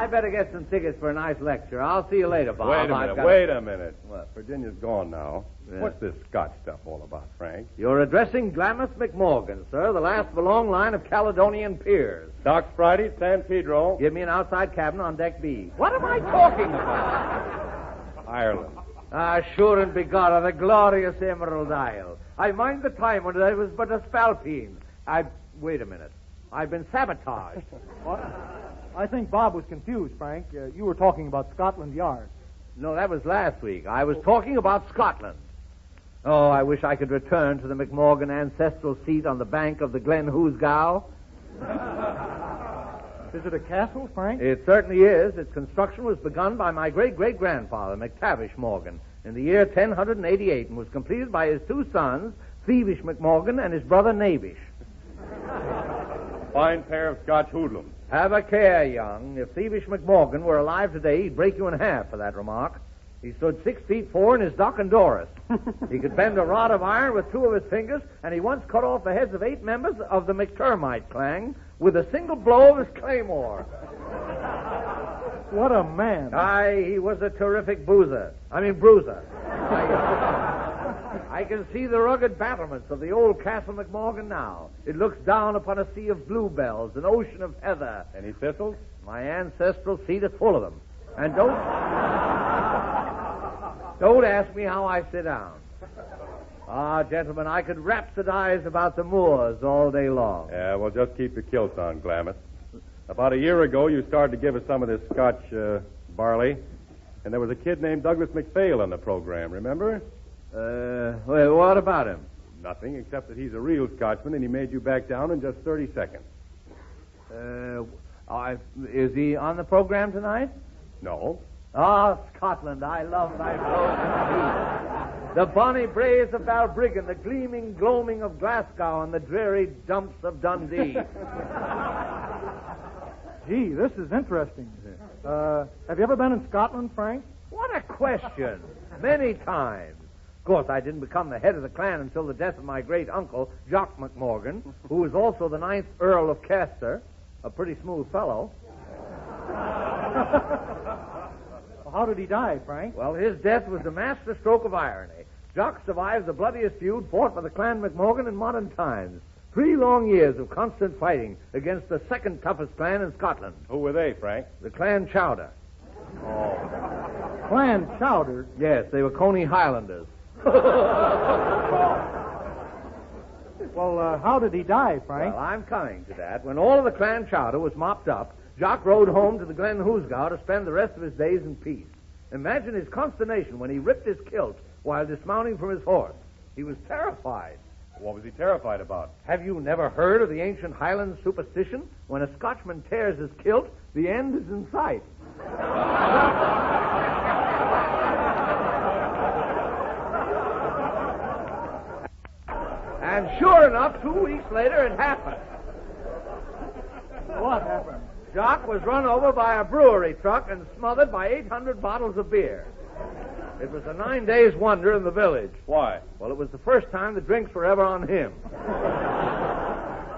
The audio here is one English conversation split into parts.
I better get some tickets for a nice lecture. I'll see you later, Bob. Wait a minute. What? Virginia's gone now. Yeah. What's this Scotch stuff all about, Frank? You're addressing Glamis McMorgan, sir, the last of a long line of Caledonian peers. Doc's Friday, San Pedro. Give me an outside cabin on deck B. What am I talking about? Ireland. Sure and begorra, the glorious Emerald Isle. I mind the time when I was but a spalpeen. Wait a minute. I've been sabotaged. What? I think Bob was confused, Frank. You were talking about Scotland Yard. No, that was last week. I was talking about Scotland. Oh, I wish I could return to the McMorgan ancestral seat on the bank of the Glen Hoosgow. Is it a castle, Frank? It certainly is. Its construction was begun by my great-great-grandfather, McTavish Morgan, in the year 1088 and was completed by his two sons, Thievish McMorgan and his brother Knavish. Fine pair of Scotch hoodlums. Have a care, young. If Thievish McMorgan were alive today, he'd break you in half for that remark. He stood 6 feet 4 in his Doc and Doris. He could bend a rod of iron with 2 of his fingers, and he once cut off the heads of 8 members of the McTermite clan with a single blow of his claymore. What a man. Aye, he was a terrific bruiser. I can see the rugged battlements of the old Castle McMorgan now. It looks down upon a sea of bluebells, an ocean of heather. Any thistles? My ancestral seat is full of them. And don't ask me how I sit down. Gentlemen, I could rhapsodize about the moors all day long. Yeah, well, just keep your kilts on, Glamis. About a year ago, you started to give us some of this Scotch barley, and there was a kid named Douglas McPhail on the program, remember? Well, what about him? Nothing, except that he's a real Scotchman, and he made you back down in just 30 seconds. Is he on the program tonight? No. Scotland, I love thy frozen sea. The bonny braes of Balbriggan, the gleaming gloaming of Glasgow, and the dreary dumps of Dundee. Gee, this is interesting. Have you ever been in Scotland, Frank? What a question. Many times. Of course, I didn't become the head of the clan until the death of my great-uncle, Jock McMorgan, who was also the 9th Earl of Chester, a pretty smooth fellow. How did he die, Frank? Well, his death was a master stroke of irony. Jock survived the bloodiest feud fought by the Clan McMorgan in modern times. 3 long years of constant fighting against the second toughest clan in Scotland. Who were they, Frank? The Clan Chowder. Oh. Clan Chowder? Yes, they were Coney Highlanders. Well, how did he die, Frank? Well, I'm coming to that. When all of the Clan Chowder was mopped up, Jock rode home to the Glen Hoosgow to spend the rest of his days in peace. Imagine his consternation when he ripped his kilt while dismounting from his horse. He was terrified. What was he terrified about? Have you never heard of the ancient Highland superstition? When a Scotchman tears his kilt, the end is in sight. And sure enough, 2 weeks later, it happened. What happened? Jock was run over by a brewery truck and smothered by 800 bottles of beer. It was a 9 days wonder in the village. Why? Well, it was the first time the drinks were ever on him.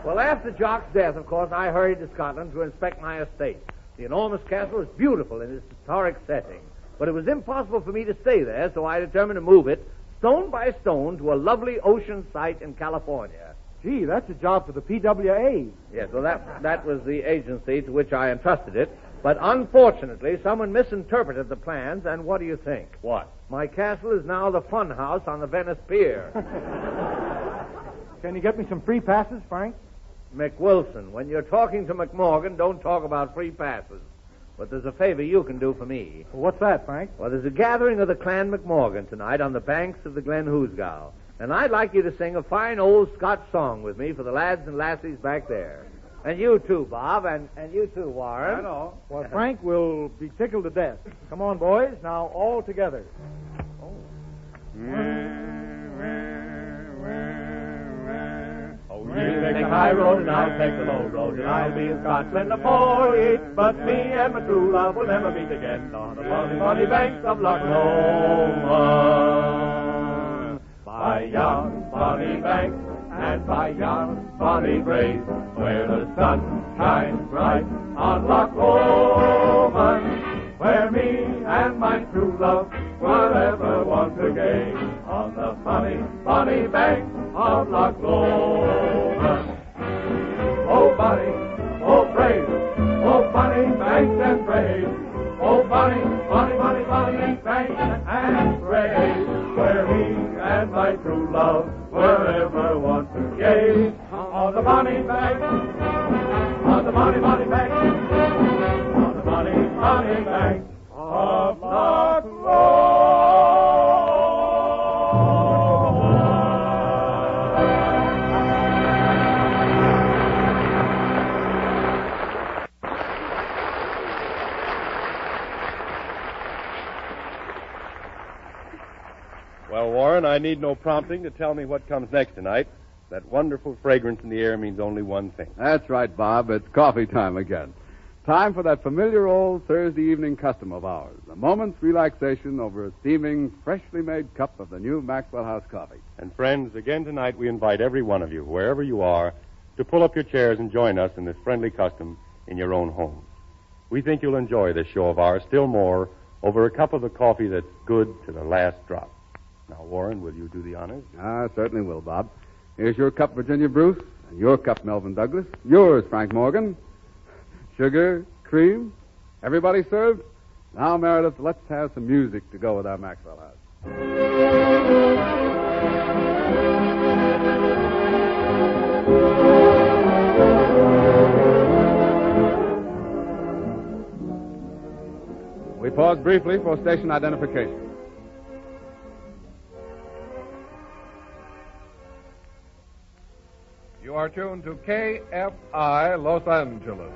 Well, after Jock's death, of course, I hurried to Scotland to inspect my estate. The enormous castle is beautiful in its historic setting, but it was impossible for me to stay there, so I determined to move it stone by stone to a lovely ocean site in California. Gee, that's a job for the PWA. Yes, well, that was the agency to which I entrusted it. But unfortunately, someone misinterpreted the plans, and what do you think? What? My castle is now the fun house on the Venice Pier. Can you get me some free passes, Frank? McWilson, when you're talking to McMorgan, don't talk about free passes. But there's a favor you can do for me. Well, what's that, Frank? Well, there's a gathering of the Clan McMorgan tonight on the banks of the Glen Hoosgow. And I'd like you to sing a fine old Scotch song with me for the lads and lassies back there. And you too, Bob, and you too, Warren. I know. Well, Frank will be tickled to death. Come on, boys, now all together. Oh. You take the high road and I'll take the low road, and I'll be in Scotland afore it. But me and my true love will never meet again on the bonny, bonny banks of Loch Lomond. By yon bonny banks and by yon bonny braes, where the sun shines bright on Loch Lomond. love wherever one to gain on the funny, funny bank of Loch Lomond. Oh, funny, oh, brave, oh, funny bank and brave. Oh, funny, funny, funny, funny bank and brave, where he and my true love wherever want to gaze on the funny bank, on the funny, funny bank, on the funny, funny bank of Loch Lomond. Well, Warren, I need no prompting to tell me what comes next tonight. That wonderful fragrance in the air means only one thing. That's right, Bob. It's coffee time again. Time for that familiar old Thursday evening custom of ours. A moment's relaxation over a steaming, freshly made cup of the new Maxwell House coffee. And friends, again tonight we invite every one of you, wherever you are, to pull up your chairs and join us in this friendly custom in your own homes. We think you'll enjoy this show of ours still more over a cup of the coffee that's good to the last drop. Now, Warren, will you do the honors? I certainly will, Bob. Here's your cup, Virginia Bruce, and your cup, Melvyn Douglas. Yours, Frank Morgan. Sugar, cream, everybody served? Now, Meredith, let's have some music to go with our Maxwell House. We pause briefly for station identification. You are tuned to KFI Los Angeles.